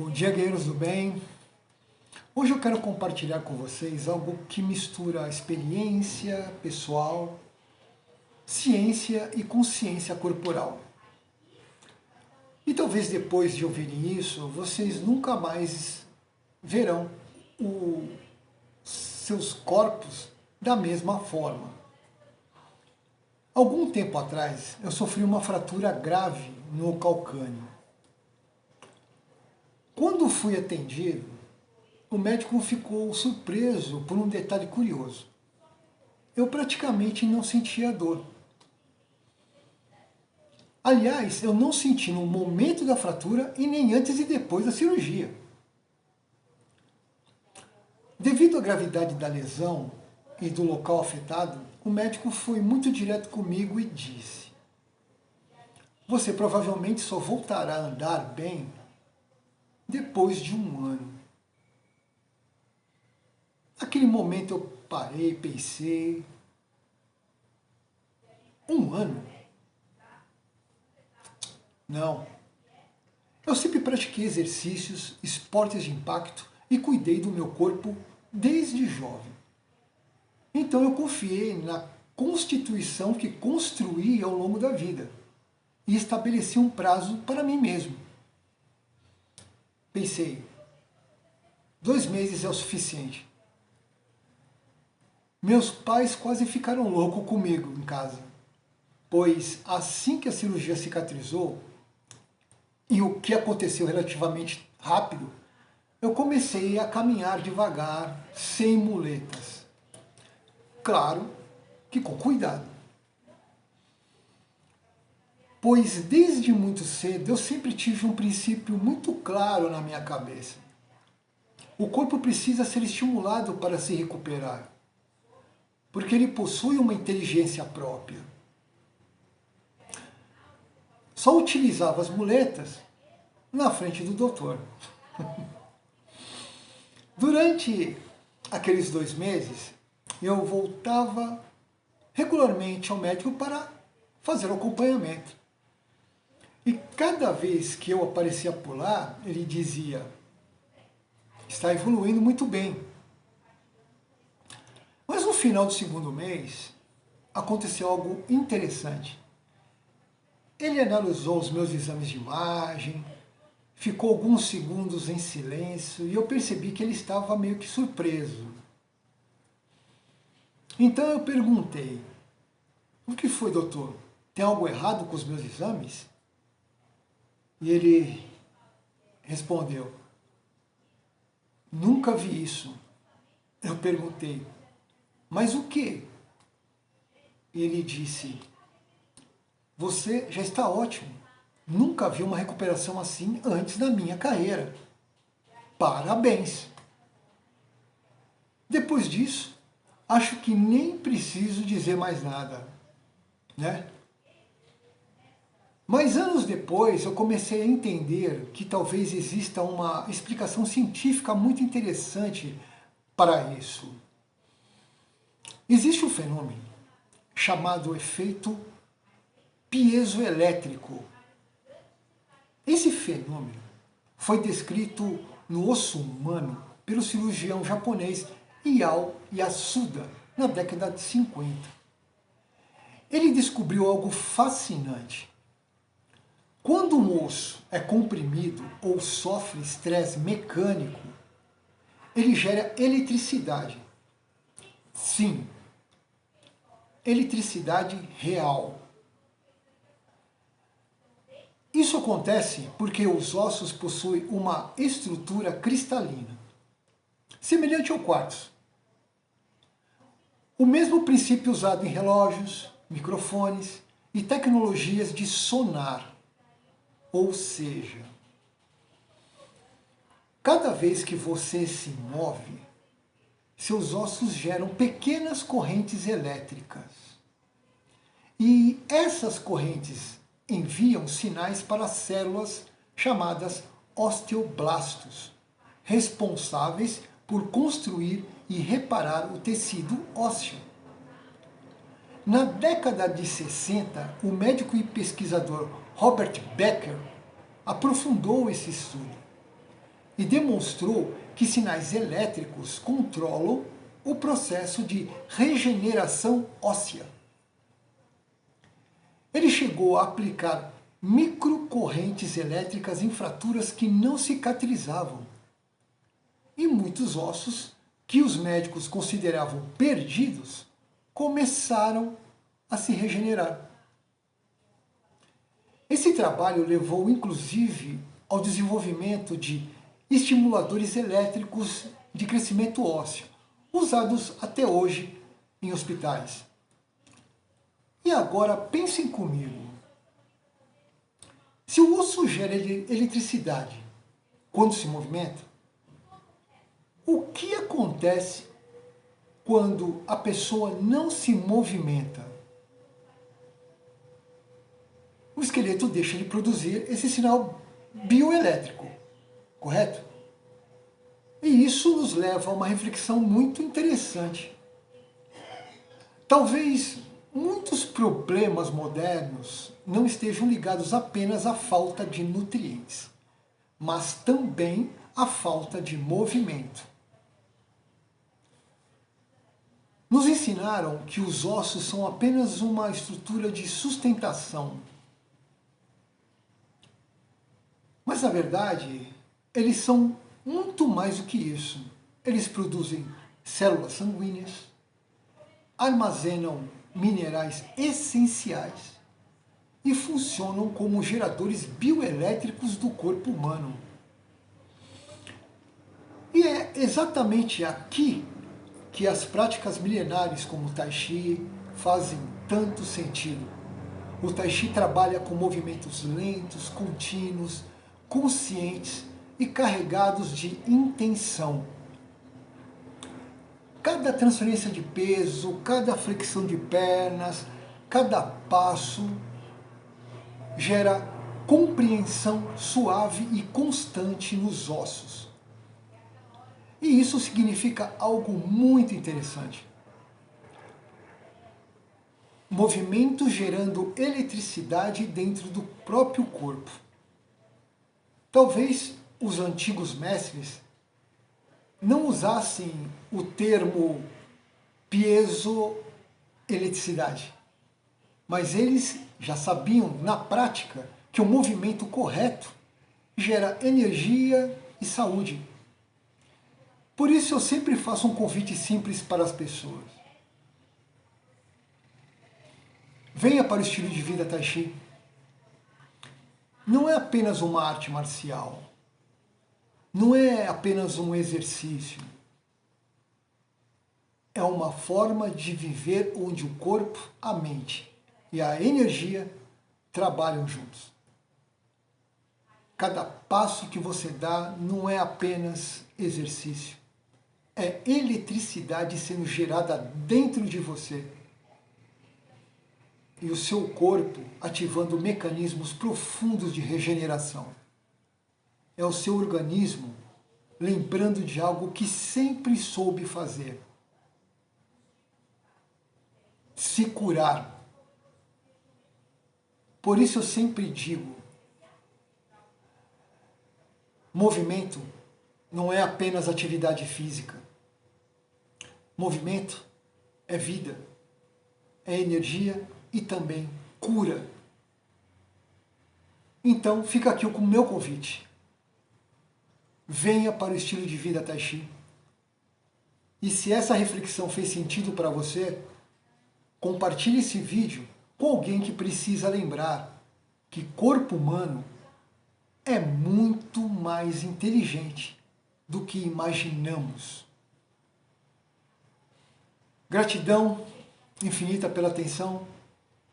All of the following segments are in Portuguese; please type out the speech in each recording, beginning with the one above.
Bom dia, guerreiros do bem. Hoje eu quero compartilhar com vocês algo que mistura experiência pessoal, ciência e consciência corporal. E talvez depois de ouvirem isso, vocês nunca mais verão os seus corpos da mesma forma. Algum tempo atrás, eu sofri uma fratura grave no calcâneo. Quando fui atendido, o médico ficou surpreso por um detalhe curioso. Eu praticamente não sentia dor. Aliás, eu não senti no momento da fratura e nem antes e depois da cirurgia. Devido à gravidade da lesão e do local afetado, o médico foi muito direto comigo e disse: "Você provavelmente só voltará a andar bem depois de um ano." Naquele momento eu parei, pensei, um ano? Não. Eu sempre pratiquei exercícios, esportes de impacto e cuidei do meu corpo desde jovem. Então eu confiei na constituição que construí ao longo da vida e estabeleci um prazo para mim mesmo. Pensei, 2 meses é o suficiente. Meus pais quase ficaram loucos comigo em casa, pois assim que a cirurgia cicatrizou, e o que aconteceu relativamente rápido, eu comecei a caminhar devagar, sem muletas. Claro que com cuidado. Pois desde muito cedo eu sempre tive um princípio muito claro na minha cabeça. O corpo precisa ser estimulado para se recuperar, porque ele possui uma inteligência própria. Só utilizava as muletas na frente do doutor. Durante aqueles 2 meses, eu voltava regularmente ao médico para fazer o acompanhamento. E cada vez que eu aparecia por lá, ele dizia: "Está evoluindo muito bem." Mas no final do 2º mês, aconteceu algo interessante. Ele analisou os meus exames de imagem, ficou alguns segundos em silêncio e eu percebi que ele estava meio que surpreso. Então eu perguntei: "O que foi, doutor? Tem algo errado com os meus exames?" E ele respondeu: "Nunca vi isso." Eu perguntei: "Mas o quê?" Ele disse: "Você já está ótimo. Nunca vi uma recuperação assim antes da minha carreira. Parabéns." Depois disso, acho que nem preciso dizer mais nada, né? Mas anos depois eu comecei a entender que talvez exista uma explicação científica muito interessante para isso. Existe um fenômeno chamado efeito piezoelétrico. Esse fenômeno foi descrito no osso humano pelo cirurgião japonês Iao Yasuda na década de 50. Ele descobriu algo fascinante. Quando um osso é comprimido ou sofre estresse mecânico, ele gera eletricidade. Sim, eletricidade real. Isso acontece porque os ossos possuem uma estrutura cristalina, semelhante ao quartzo. O mesmo princípio usado em relógios, microfones e tecnologias de sonar. Ou seja, cada vez que você se move, seus ossos geram pequenas correntes elétricas. E essas correntes enviam sinais para as células chamadas osteoblastos, responsáveis por construir e reparar o tecido ósseo. Na década de 60, o médico e pesquisador Robert Becker aprofundou esse estudo e demonstrou que sinais elétricos controlam o processo de regeneração óssea. Ele chegou a aplicar microcorrentes elétricas em fraturas que não cicatrizavam. E muitos ossos, que os médicos consideravam perdidos, começaram a se regenerar. Esse trabalho levou, inclusive, ao desenvolvimento de estimuladores elétricos de crescimento ósseo, usados até hoje em hospitais. E agora pensem comigo. Se o osso gera eletricidade quando se movimenta, o que acontece quando a pessoa não se movimenta? O esqueleto deixa de produzir esse sinal bioelétrico, correto? E isso nos leva a uma reflexão muito interessante. Talvez muitos problemas modernos não estejam ligados apenas à falta de nutrientes, mas também à falta de movimento. Nos ensinaram que os ossos são apenas uma estrutura de sustentação. Mas, na verdade, eles são muito mais do que isso. Eles produzem células sanguíneas, armazenam minerais essenciais e funcionam como geradores bioelétricos do corpo humano. E é exatamente aqui que as práticas milenares como o Tai Chi fazem tanto sentido. O Tai Chi trabalha com movimentos lentos, contínuos, conscientes e carregados de intenção. Cada transferência de peso, cada flexão de pernas, cada passo gera compreensão suave e constante nos ossos. E isso significa algo muito interessante. Movimento gerando eletricidade dentro do próprio corpo. Talvez os antigos mestres não usassem o termo piezoeletricidade, mas eles já sabiam na prática que o movimento correto gera energia e saúde. Por isso eu sempre faço um convite simples para as pessoas. Venha para o estilo de vida Tai Chi. Não é apenas uma arte marcial. Não é apenas um exercício. É uma forma de viver onde o corpo, a mente e a energia trabalham juntos. Cada passo que você dá não é apenas exercício. É eletricidade sendo gerada dentro de você. E o seu corpo ativando mecanismos profundos de regeneração. É o seu organismo lembrando de algo que sempre soube fazer. Se curar. Por isso eu sempre digo, movimento não é apenas atividade física. Movimento é vida, é energia e também cura. Então fica aqui o meu convite. Venha para o estilo de vida Tai Chi. E se essa reflexão fez sentido para você, compartilhe esse vídeo com alguém que precisa lembrar que corpo humano é muito mais inteligente do que imaginamos. Gratidão infinita pela atenção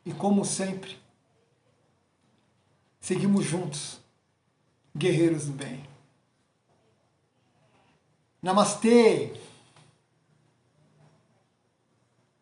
e, como sempre, seguimos juntos, guerreiros do bem. Namastê!